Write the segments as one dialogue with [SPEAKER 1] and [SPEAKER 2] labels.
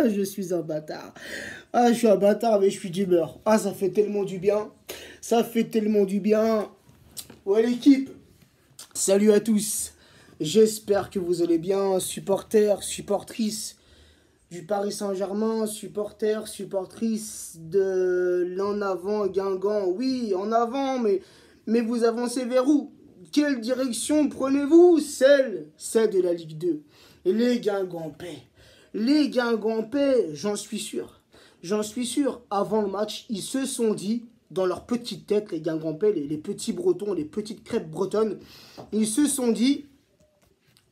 [SPEAKER 1] Je suis un bâtard. Ah, je suis un bâtard, mais je suis d'humeur. Ah, ça fait tellement du bien. Ça fait tellement du bien. Ouais, l'équipe. Salut à tous. J'espère que vous allez bien, supporters, supportrices du Paris Saint-Germain, supporters, supportrices de l'en avant Guingamp. Oui, en avant, mais vous avancez vers où? Quelle direction prenez-vous? Celle de la Ligue 2. Les Guingampais. Les Guingampais, j'en suis sûr. J'en suis sûr, avant le match, ils se sont dit, dans leur petite tête, les Guingampais, les petits Bretons, les petites crêpes bretonnes, ils se sont dit,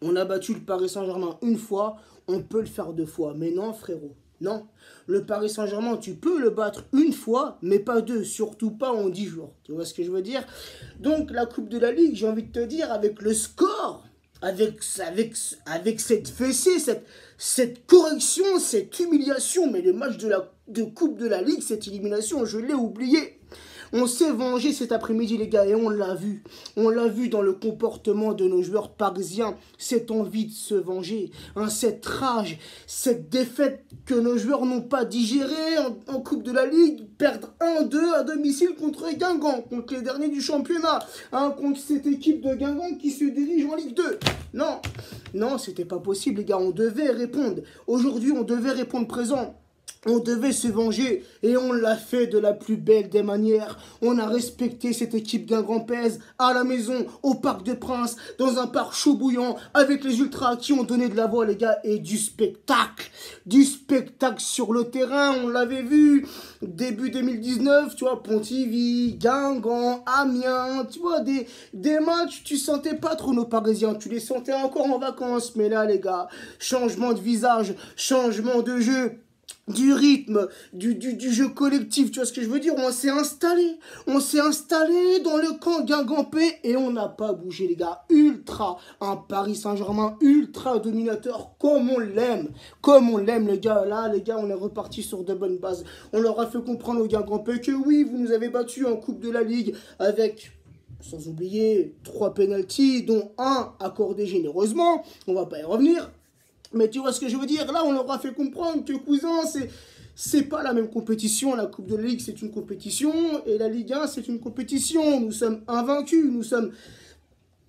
[SPEAKER 1] on a battu le Paris Saint-Germain une fois, on peut le faire deux fois. Mais non, frérot, non. Le Paris Saint-Germain, tu peux le battre une fois, mais pas deux, surtout pas en 10 jours. Tu vois ce que je veux dire? Donc, la Coupe de la Ligue, j'ai envie de te dire, avec le score, avec cette fessée, cette correction, cette humiliation, mais le match de Coupe de la Ligue, cette élimination, je l'ai oublié. On s'est vengé cet après-midi, les gars, et on l'a vu. On l'a vu dans le comportement de nos joueurs parisiens, cette envie de se venger, hein, cette rage, cette défaite que nos joueurs n'ont pas digérée en Coupe de la Ligue, perdre 1-2 à domicile contre Guingamp, contre les derniers du championnat, hein, contre cette équipe de Guingamp qui se dirige en Ligue 2. Non, non, c'était pas possible, les gars, on devait répondre. Aujourd'hui, on devait répondre présent. On devait se venger et on l'a fait de la plus belle des manières. On a respecté cette équipe guingampaise à la maison, au Parc des Princes, dans un parc chaud bouillant, avec les ultras qui ont donné de la voix, les gars, et du spectacle. Du spectacle sur le terrain, on l'avait vu début 2019, tu vois, Pontivy, Guingamp, Amiens, tu vois, des matchs, tu sentais pas trop nos Parisiens, tu les sentais encore en vacances. Mais là, les gars, changement de visage, changement de jeu, du rythme, du jeu collectif, tu vois ce que je veux dire? On s'est installé dans le camp guingampais et on n'a pas bougé, les gars. Ultra, un Paris Saint-Germain ultra dominateur, comme on l'aime, les gars. Là, les gars, on est reparti sur de bonnes bases. On leur a fait comprendre aux Guingampais que oui, vous nous avez battus en Coupe de la Ligue avec, sans oublier, 3 pénaltys, dont un accordé généreusement. On va pas y revenir. Mais tu vois ce que je veux dire? Là, on leur a fait comprendre que, cousin, c'est pas la même compétition. La Coupe de la Ligue, c'est une compétition. Et la Ligue 1, c'est une compétition. Nous sommes invaincus.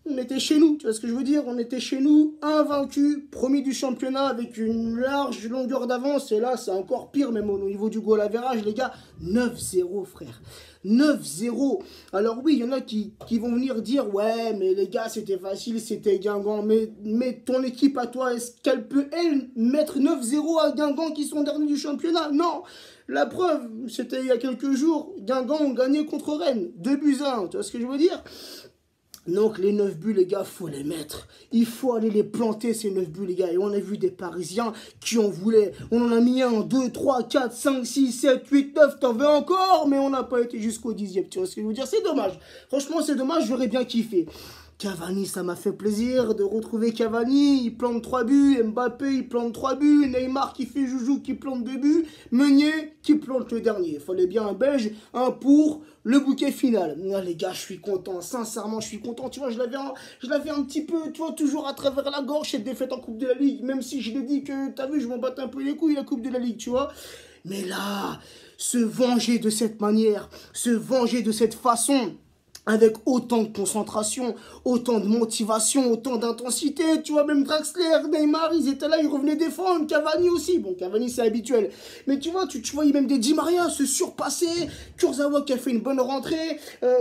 [SPEAKER 1] On était chez nous. Tu vois ce que je veux dire? On était chez nous, invaincus, promis du championnat avec une large longueur d'avance. Et là, c'est encore pire, même au niveau du goal average, les gars. 9-0, frère. 9-0. Alors oui, il y en a qui vont venir dire, ouais, mais les gars, c'était facile, c'était Guingamp. Mais ton équipe à toi, est-ce qu'elle peut, elle, mettre 9-0 à Guingamp qui sont derniers du championnat? Non. La preuve, c'était il y a quelques jours, Guingamp ont gagné contre Rennes. 2-1, tu vois ce que je veux dire? Donc les 9 buts, les gars, faut les mettre. Il faut aller les planter, ces 9 buts, les gars. Et on a vu des Parisiens qui en voulaient. On en a mis 1, 2, 3, 4, 5, 6, 7, 8, 9. T'en veux encore? Mais on n'a pas été jusqu'au 10e. Tu vois ce que je veux dire? C'est dommage. Franchement, c'est dommage. J'aurais bien kiffé. Cavani, ça m'a fait plaisir de retrouver Cavani. Il plante 3 buts. Mbappé, il plante 3 buts. Neymar qui fait joujou, qui plante 2 buts. Meunier qui plante le dernier. Il fallait bien un belge, un pour le bouquet final. Ah, les gars, je suis content. Sincèrement, je suis content. Tu vois, je l'avais un petit peu, tu vois, toujours à travers la gorge, cette défaite en Coupe de la Ligue. Même si je l'ai dit que, t'as vu, je m'en battais un peu les couilles, la Coupe de la Ligue, tu vois. Mais là, se venger de cette manière, se venger de cette façon, avec autant de concentration, autant de motivation, autant d'intensité, tu vois, même Draxler, Neymar, ils étaient là, ils revenaient défendre, Cavani aussi, bon, Cavani c'est habituel, mais tu vois, tu voyais même des Di Maria se surpasser, Kurzawa qui a fait une bonne rentrée,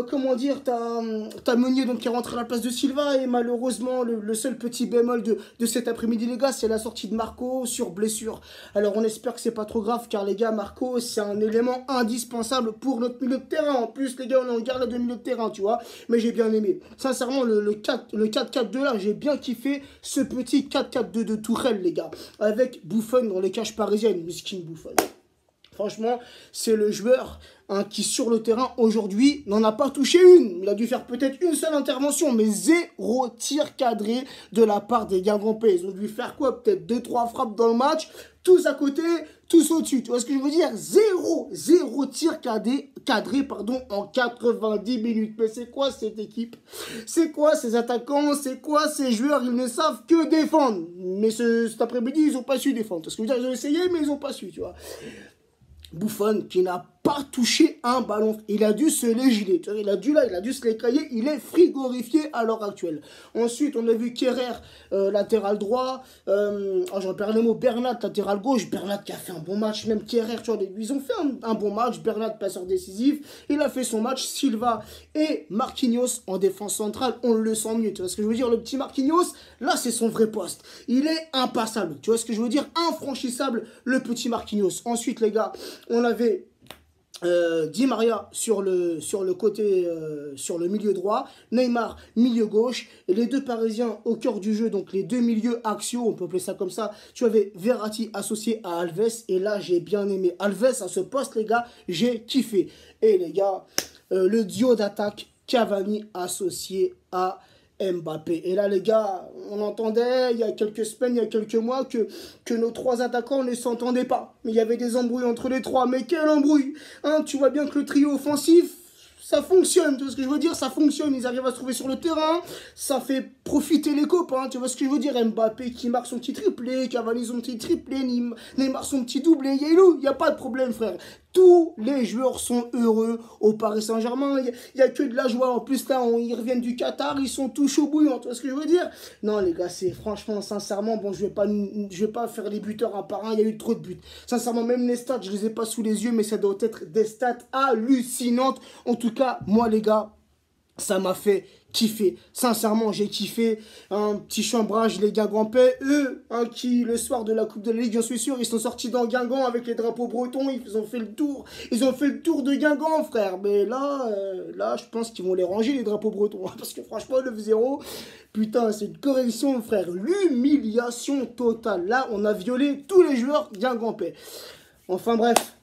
[SPEAKER 1] comment dire, t'as Meunier donc qui est rentré à la place de Silva, et malheureusement, le seul petit bémol de cet après-midi, les gars, c'est la sortie de Marco sur blessure. Alors on espère que c'est pas trop grave, car les gars, Marco, c'est un élément indispensable pour notre milieu de terrain, en plus, les gars, on est en garde de milieu de terrain, tu vois, mais j'ai bien aimé. Sincèrement, le 4-4-2 là, j'ai bien kiffé ce petit 4-4-2 de Tourelle, les gars, avec Buffon dans les cages parisiennes, miskin Buffon. Franchement, c'est le joueur hein, qui sur le terrain aujourd'hui n'en a pas touché une. Il a dû faire peut-être une seule intervention, mais 0 tir cadré de la part des Guingampais. Ils ont dû faire quoi? Peut-être 2-3 frappes dans le match, tous à côté, tous au-dessus. Tu vois ce que je veux dire? 0 tir cadré pardon, en 90 minutes. Mais c'est quoi cette équipe? C'est quoi ces attaquants? C'est quoi ces joueurs? Ils ne savent que défendre. Mais cet après-midi, ils n'ont pas su défendre. Parce que je veux dire, ils ont essayé, mais ils n'ont pas su, tu vois. Buffon qui n'a pas touché un ballon. Il a dû se les giler. Il a dû se les cailler. Il est frigorifié à l'heure actuelle. Ensuite, on a vu Kerrer, latéral droit. J'en perds le mot. Bernat, latéral gauche. Bernat qui a fait un bon match. Même Kerrer, tu vois, ils ont fait un bon match. Bernat, passeur décisif. Il a fait son match. Silva et Marquinhos en défense centrale. On le sent mieux. Tu vois ce que je veux dire? Le petit Marquinhos, là, c'est son vrai poste. Il est impassable. Tu vois ce que je veux dire? Infranchissable, le petit Marquinhos. Ensuite, les gars, on avait Di Maria sur le côté, sur le milieu droit, Neymar milieu gauche, et les deux Parisiens au cœur du jeu, donc les deux milieux axiaux, on peut appeler ça comme ça. Tu avais Verratti associé à Alves, et là j'ai bien aimé Alves à ce poste, les gars, j'ai kiffé. Et les gars, le duo d'attaque Cavani associé à Mbappé. Et là, les gars, on entendait il y a quelques semaines, il y a quelques mois que nos trois attaquants ne s'entendaient pas. Mais il y avait des embrouilles entre les trois. Mais quelle embrouille, hein? Tu vois bien que le trio offensif, ça fonctionne, tu vois ce que je veux dire? Ça fonctionne, ils arrivent à se trouver sur le terrain, ça fait profiter les copains, tu vois ce que je veux dire? Mbappé qui marque son petit triplé, Cavani son petit triplé, Neymar son petit doublé, il n'y a pas de problème, frère. Tous les joueurs sont heureux au Paris Saint-Germain, il n'y a que de la joie. En plus, là, ils reviennent du Qatar, ils sont tous chauds bouillants, tu vois ce que je veux dire? Non, les gars, c'est franchement, sincèrement, bon, je vais pas faire les buteurs un par un, il y a eu trop de buts. Sincèrement, même les stats, je les ai pas sous les yeux, mais ça doit être des stats hallucinantes. En tout cas, moi, les gars, ça m'a fait kiffer. Sincèrement, j'ai kiffé. Un petit chambrage, les Guingampais. Eux, hein, qui, le soir de la Coupe de la Ligue, j'en suis sûr, ils sont sortis dans Guingamp avec les drapeaux bretons. Ils ont fait le tour. Ils ont fait le tour de Guingamp, frère. Mais là, je pense qu'ils vont les ranger, les drapeaux bretons. Parce que franchement, 9-0, putain, c'est une correction, frère. L'humiliation totale. Là, on a violé tous les joueurs Guingampais. Enfin, bref.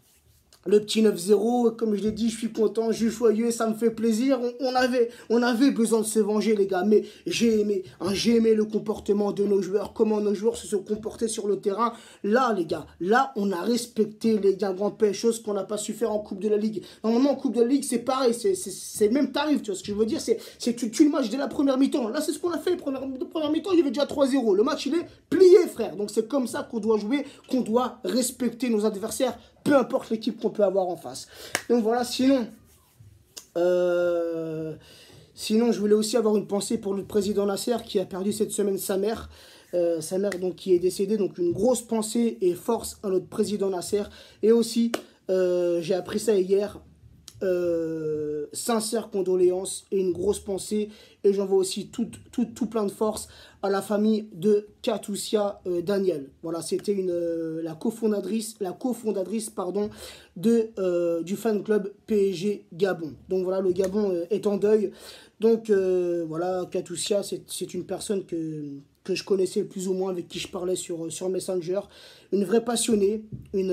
[SPEAKER 1] Le petit 9-0, comme je l'ai dit, je suis content, je suis joyeux, ça me fait plaisir. On avait besoin de se venger, les gars. Mais j'ai aimé le comportement de nos joueurs, comment nos joueurs se sont comportés sur le terrain. Là, les gars, là, on a respecté les Guingampais, chose qu'on n'a pas su faire en Coupe de la Ligue. Normalement, en Coupe de la Ligue, c'est pareil, c'est le même tarif, tu vois ce que je veux dire. Tu tues le match dès la première mi-temps. Là, c'est ce qu'on a fait. Première mi-temps, il y avait déjà 3-0. Le match, il est plié, frère. Donc, c'est comme ça qu'on doit jouer, qu'on doit respecter nos adversaires, peu importe l'équipe qu'on peut avoir en face. Donc voilà, sinon, je voulais aussi avoir une pensée pour le président Nasser qui a perdu cette semaine sa mère. Donc, qui est décédée. Donc une grosse pensée et force à notre président Nasser. Et aussi, j'ai appris ça hier, sincères condoléances et une grosse pensée. Et j'envoie aussi tout plein de force à la famille de Katoussia Daniel. Voilà, c'était la cofondatrice du fan club PSG Gabon. Donc voilà, le Gabon est en deuil. Donc voilà, Katoussia, c'est une personne que je connaissais plus ou moins, avec qui je parlais sur Messenger. Une vraie passionnée, une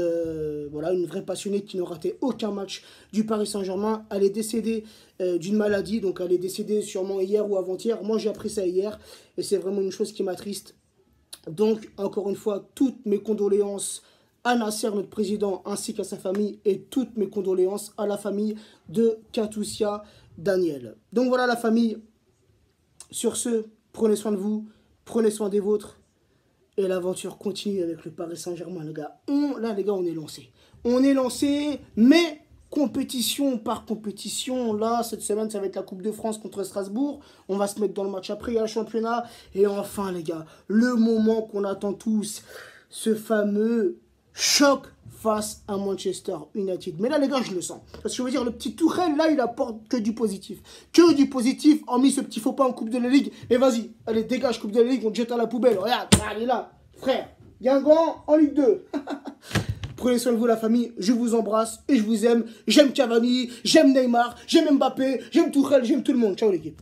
[SPEAKER 1] vraie passionnée qui ne ratait aucun match du Paris Saint-Germain. Elle est décédée d'une maladie, donc elle est décédée sûrement hier ou avant-hier. Moi, j'ai appris ça hier, et c'est vraiment une chose qui m'attriste. Donc, encore une fois, toutes mes condoléances à Nasser, notre président, ainsi qu'à sa famille, et toutes mes condoléances à la famille de Katoussia Daniel. Donc voilà, la famille. Sur ce, prenez soin de vous, prenez soin des vôtres. Et l'aventure continue avec le Paris Saint-Germain, les gars. Là, les gars, on est lancé. On est lancé, mais compétition par compétition. Là, cette semaine, ça va être la Coupe de France contre Strasbourg. On va se mettre dans le match après, il y a le championnat. Et enfin, les gars, le moment qu'on attend tous, ce fameux choc face à Manchester United. Mais là, les gars, je le sens. Parce que je veux dire, le petit Tourelle, là, il apporte que du positif. Que du positif, hormis ce petit faux pas en Coupe de la Ligue. Et vas-y, allez, dégage Coupe de la Ligue, on te jette à la poubelle. Regarde, allez là, frère. Guingamp en Ligue 2. Prenez soin de vous, la famille. Je vous embrasse et je vous aime. J'aime Cavani, j'aime Neymar, j'aime Mbappé, j'aime Tourelle, j'aime tout le monde. Ciao, l'équipe.